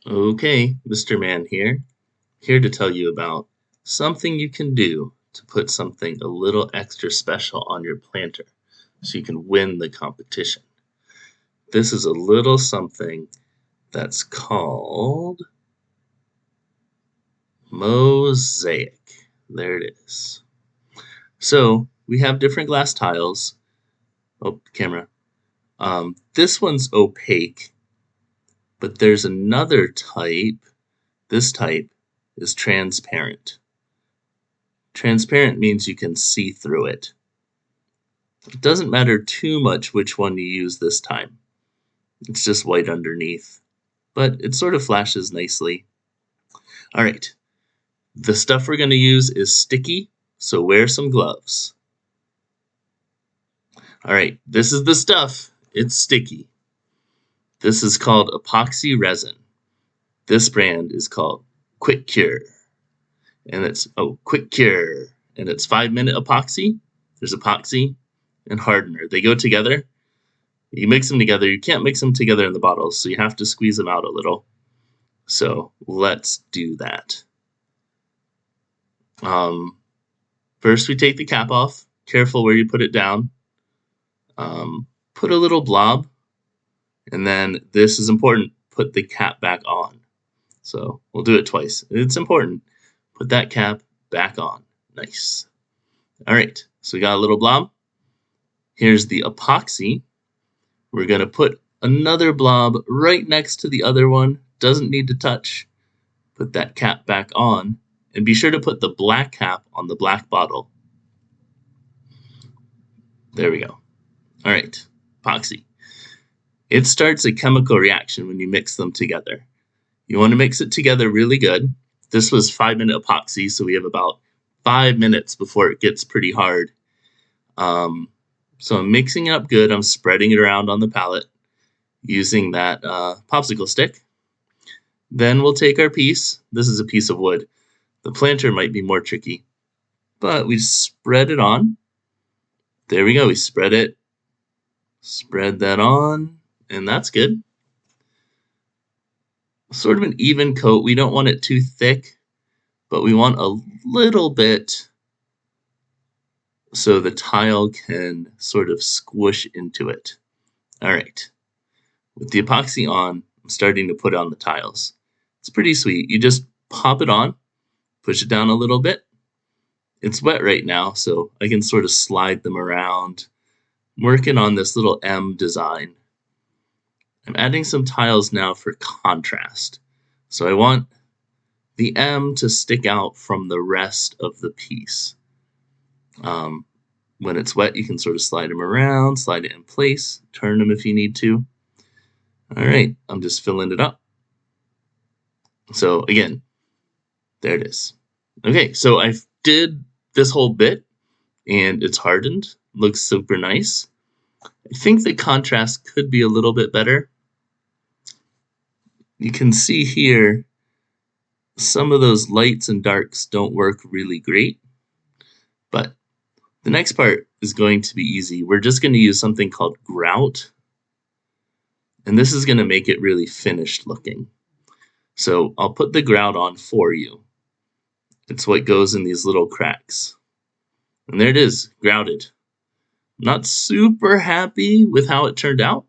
Okay, Mr. Man here to tell you about something you can do to put something a little extra special on your planter so you can win the competition. This is a little something that's called Mosaic. There it is. So we have different glass tiles. Oh, camera. This one's opaque, but there's another type. This type is transparent. Transparent means you can see through it. It doesn't matter too much which one you use this time. It's just white underneath, but it sort of flashes nicely. All right, the stuff we're going to use is sticky, so wear some gloves. All right, this is the stuff. It's sticky. This is called epoxy resin. This brand is called Quick Cure. And it's, Quick Cure. And it's 5-minute epoxy. There's epoxy and hardener. They go together. You mix them together. You can't mix them together in the bottles, so you have to squeeze them out a little. So let's do that. First, we take the cap off. Careful where you put it down. Put a little blob. And then this is important. Put the cap back on. So we'll do it twice. It's important. Put that cap back on. Nice. All right, so we got a little blob. Here's the epoxy. We're going to put another blob right next to the other one. Doesn't need to touch. Put that cap back on. And be sure to put the black cap on the black bottle. There we go. All right, epoxy. It starts a chemical reaction when you mix them together. You want to mix it together really good. This was 5-minute epoxy, so we have about 5 minutes before it gets pretty hard. So I'm mixing it up good. I'm spreading it around on the palette using that popsicle stick. Then we'll take our piece. This is a piece of wood. The planter might be more tricky, but we spread it on. There we go. We spread it. Spread that on, and that's good. Sort of an even coat. We don't want it too thick, but we want a little bit so the tile can sort of squish into it. All right. With the epoxy on, I'm starting to put on the tiles. It's pretty sweet. You just pop it on, push it down a little bit. It's wet right now, so I can sort of slide them around. I'm working on this little M design. I'm adding some tiles now for contrast. So I want the M to stick out from the rest of the piece. When it's wet, you can sort of slide them around, slide it in place, turn them if you need to. All right, I'm just filling it up. So again, there it is. Okay, so I did this whole bit, and it's hardened. Looks super nice. I think the contrast could be a little bit better. You can see here, some of those lights and darks don't work really great, but the next part is going to be easy. We're just going to use something called grout, and this is going to make it really finished looking. So I'll put the grout on for you. It's what goes in these little cracks. And there it is, grouted. Not super happy with how it turned out.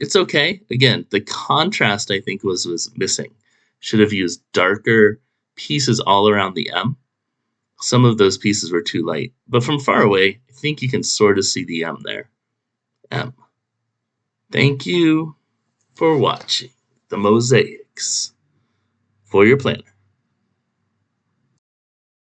It's okay. Again, the contrast I think was missing. Should have used darker pieces all around the M. Some of those pieces were too light, but from far away, I think you can sort of see the M there. M. Thank you for watching the mosaics for your planner.